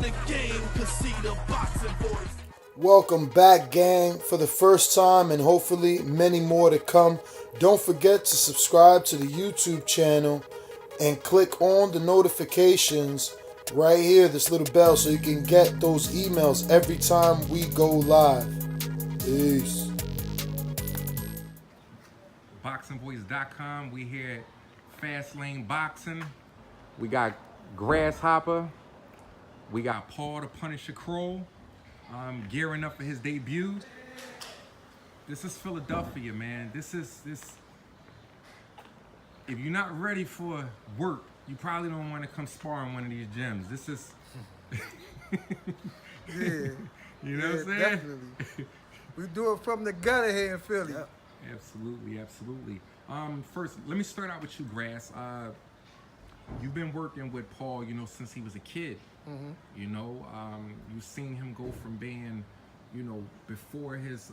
the game, cause see the boxing voice. Welcome back, gang, for the first time and hopefully many more to come. Don't forget to subscribe to the YouTube channel and click on the notifications right here, this little bell, so you can get those emails every time we go live. Peace. ThaBoxingvoice.com. We here at Fast Lane Boxing. We got Grasshopper. We got Paul the Punisher Kroll. Gearing up for his debut. This is Philadelphia, man. This. If you're not ready for work, you probably don't want to come spar in one of these gyms. This is. Yeah. You know what I'm saying? Definitely. We do it from the gutter here in Philly. Yep. Absolutely, absolutely. First, let me start out with you, Grass. You've been working with Paul, you know, since he was a kid. Mm-hmm. You know, you've seen him go from being, you know, before his,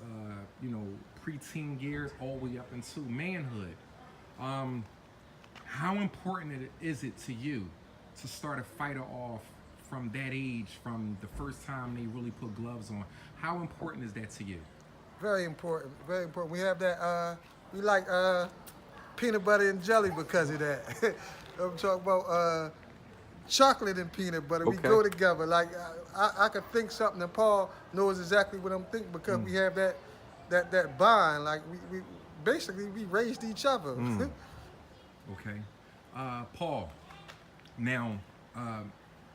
you know, preteen years all the way up into manhood. How important is it to you to start a fighter off from that age, from the first time they really put gloves on? How important is that to you? Very important. Very important. We have that. We like peanut butter and jelly because of that. I'm talking about chocolate and peanut butter. Okay. We go together. Like I could think something, and Paul knows exactly what I'm thinking because we have that bond. Like we basically we raised each other. Okay. Paul, now,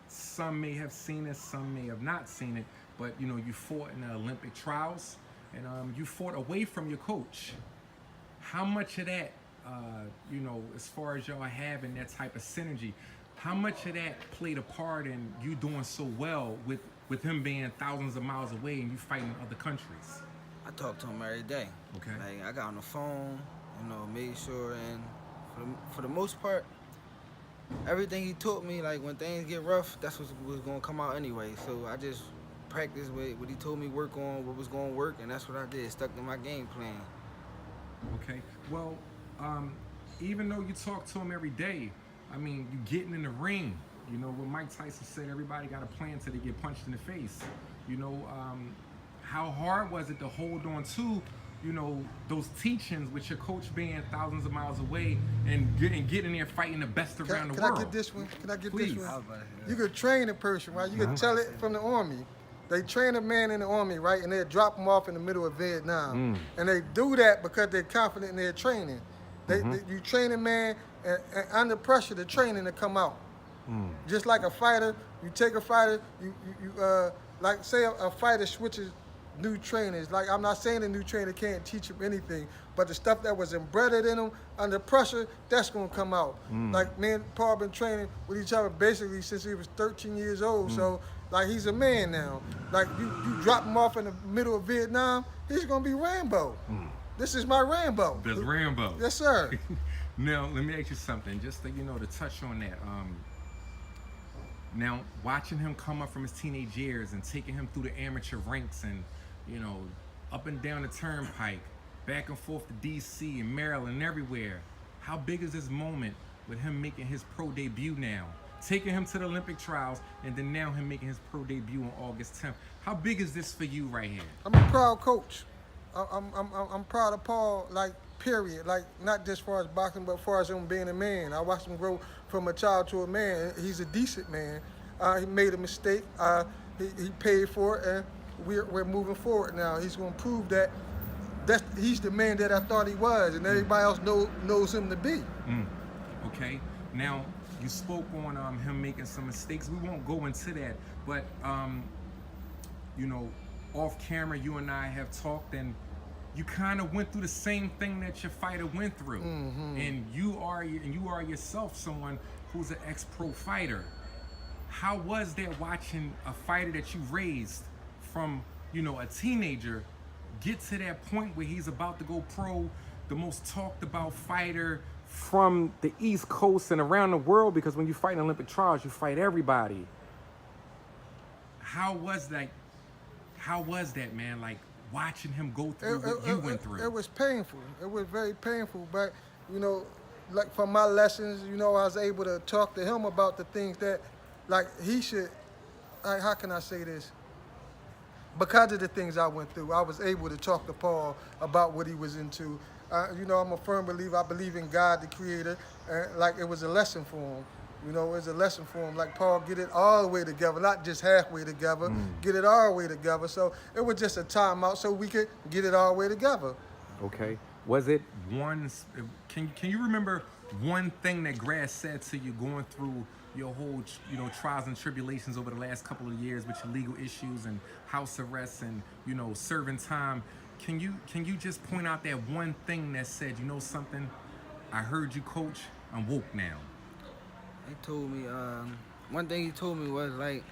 some may have seen it, some may have not seen it, but, you know, you fought in the Olympic trials, and you fought away from your coach. How much of that, you know, as far as y'all having that type of synergy, how much of that played a part in you doing so well with him being thousands of miles away and you fighting in other countries? I talk to him every day. Okay. Like I got on the phone, you know, made sure, and for the most part, everything he taught me, like when things get rough, that's what was gonna come out anyway. So I just practiced with what he told me work on, what was gonna work, and that's what I did. Stuck to my game plan. Okay. Well, even though you talk to him every day, I mean, you getting in the ring. You know, what Mike Tyson said, everybody got a plan till they get punched in the face. You know, how hard was it to hold on to, you know, those teachings with your coach being thousands of miles away and getting there fighting the best around the world? Can I get this one? Can I get Please. this one? You could train a person, right? You could tell it from the Army. They train a man in the Army, right? And they drop him off in the middle of Vietnam. And they do that because they're confident in their training. You train a man, and under pressure, the training to come out. Just like a fighter, you take a fighter, you like say a fighter switches new trainers. Like I'm not saying a new trainer can't teach him anything, but the stuff that was embedded in him under pressure, that's gonna come out. Like me and Paul been training with each other basically since he was 13 years old. So like he's a man now. Like you drop him off in the middle of Vietnam, he's gonna be Rambo. This is my Rambo. There's Rambo. Yes, sir. Now, let me ask you something, just to, you know, to touch on that. Now, watching him come up from his teenage years and taking him through the amateur ranks and, you know, up and down the turnpike, back and forth to D.C. and Maryland and everywhere, how big is this moment with him making his pro debut now? Taking him to the Olympic trials and then now him making his pro debut on August 10th. How big is this for you right here? I'm a proud coach. I'm proud of Paul, like, period. Like, not just as far as boxing, but as far as him being a man. I watched him grow from a child to a man. He's a decent man. He made a mistake. He paid for it, and we're moving forward now. He's going to prove that he's the man that I thought he was, and everybody else knows him to be. Okay. Now, you spoke on him making some mistakes. We won't go into that, but, you know, off camera, you and I have talked, and you kind of went through the same thing that your fighter went through. And you are yourself someone who's an ex-pro fighter. How was that watching a fighter that you raised from, you know, a teenager get to that point where he's about to go pro, the most talked about fighter from the East Coast and around the world, because when you fight in Olympic trials, you fight everybody. How was that, man? Like, watching him go through what you went through. It was painful. It was very painful, but, you know, like from my lessons, you know, I was able to talk to him about the things that, like, he should how can I say this? Because of the things I went through, I was able to talk to Paul about what he was into. You know, I'm a firm believer. I believe in God, the Creator, and like it was a lesson for him. You know, it was a lesson for him. Like, Paul, get it all the way together, not just halfway together. Get it all the way together. So it was just a timeout so we could get it all the way together. Okay. Was it one? Can you remember one thing that Grass said to you going through your whole, you know, trials and tribulations over the last couple of years with your legal issues and house arrests and, you know, serving time? Can you just point out that one thing that said, you know something? I heard you, Coach. I'm woke now. He told me, one thing he told me was like,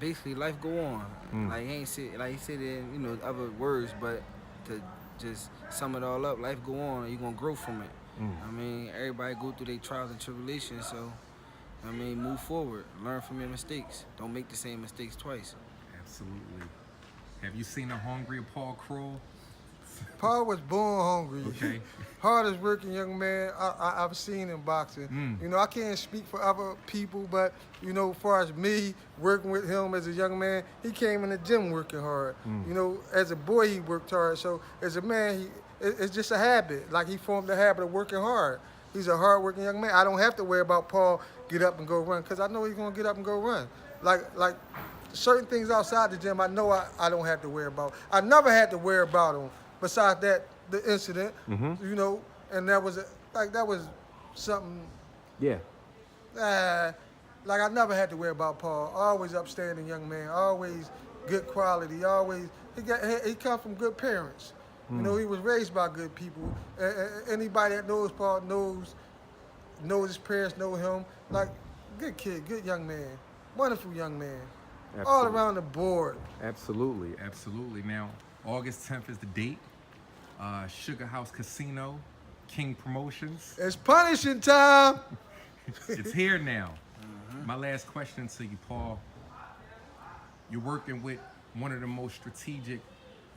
basically life go on. Like he said it in, you know, other words, but to just sum it all up, life go on. You're gonna grow from it. I mean, everybody go through their trials and tribulations, so I mean, move forward, learn from your mistakes. Don't make the same mistakes twice. Absolutely. Have you seen the hungry Paul Kroll? Paul was born hungry. Okay. Hardest working young man I've seen in boxing. You know, I can't speak for other people, but, you know, as far as me working with him as a young man, he came in the gym working hard. You know, as a boy, he worked hard. So as a man, it's just a habit. Like, he formed the habit of working hard. He's a hard-working young man. I don't have to worry about Paul get up and go run, because I know he's going to get up and go run. Like certain things outside the gym, I know I don't have to worry about. I never had to worry about them. Besides that, the incident, you know, and that was something. Yeah. Like, I never had to worry about Paul. Always upstanding young man. Always good quality. Always he come from good parents. You know, he was raised by good people. Anybody that knows Paul knows his parents, know him. Like, good kid, good young man, wonderful young man. Absolutely. All around the board. Absolutely, absolutely. Now, August 10th is the date. Sugar House Casino, King Promotions. It's punishing time. It's here now. My last question to you, Paul. You're working with one of the most strategic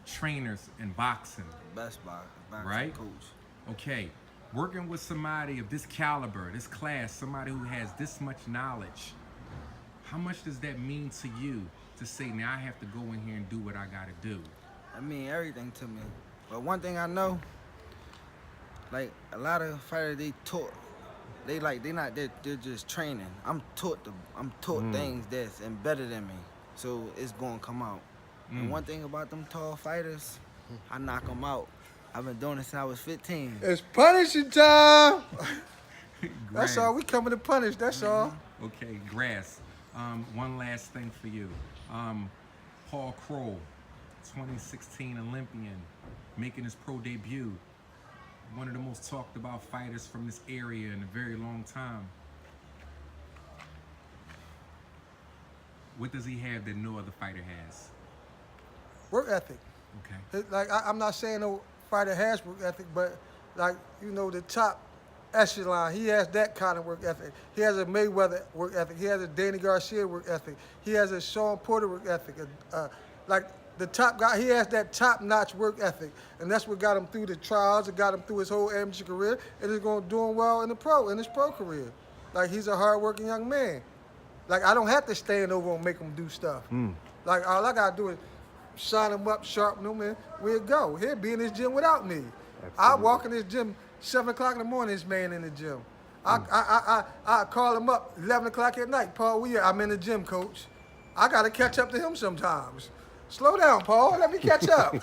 trainers in boxing. Best boxing right? coach. Okay. Working with somebody of this caliber, this class, somebody who has this much knowledge, how much does that mean to you to say, now I have to go in here and do what I got to do? I mean everything to me. But one thing I know, like a lot of fighters, they're just training. I'm taught things that's embedded in me, so it's gonna come out. And one thing about them tall fighters, I knock them out. I've been doing this since I was 15. It's punishing time. That's all. We coming to punish. That's all. Okay, Grass. One last thing for you. Paul Kroll, 2016 Olympian, making his pro debut. One of the most talked about fighters from this area in a very long time. What does he have that no other fighter has? Work ethic. Okay. Like, I'm not saying no fighter has work ethic, but, like, you know, the top echelon, he has that kind of work ethic. He has a Mayweather work ethic. He has a Danny Garcia work ethic. He has a Sean Porter work ethic. Like, the top guy, he has that top-notch work ethic, and that's what got him through the trials. It got him through his whole amateur career, and he's going doing well in his pro career. Like, he's a hard-working young man. Like, I don't have to stand over and make him do stuff. Like, all I gotta do is shine him up, sharpen him, and we'll go. He'll be in his gym without me. I walk in his gym 7 o'clock in the morning. This man in the gym. I call him up 11 o'clock at night. Paul, I'm in the gym, coach. I gotta catch up to him sometimes. Slow down, Paul. Let me catch up.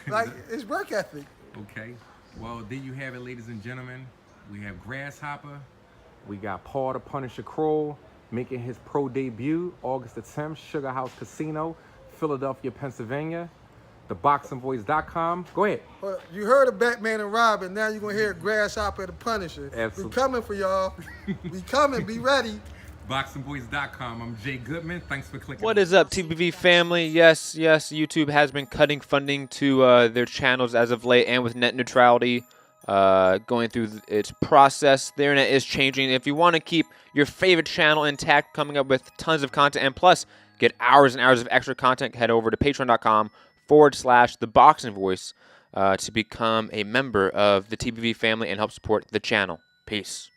Like, it's work ethic. Okay. Well, there you have it, ladies and gentlemen. We have Grasshopper. We got Paul the Punisher Kroll making his pro debut August the 10th, Sugar House Casino, Philadelphia, Pennsylvania. ThaBoxingvoice.com. Go ahead. Well, you heard of Batman and Robin. Now you're going to hear Grasshopper the Punisher. Absolutely. We coming for y'all. We coming. Be ready. ThaBoxingvoice.com. I'm Jay Goodman. Thanks for clicking. What is up, TBV family? Yes, YouTube has been cutting funding to their channels as of late, and with net neutrality going through its process, the internet is changing. If you want to keep your favorite channel intact, coming up with tons of content, and plus get hours and hours of extra content, head over to patreon.com/ThaBoxingVoice to become a member of the TBV family and help support the channel. Peace.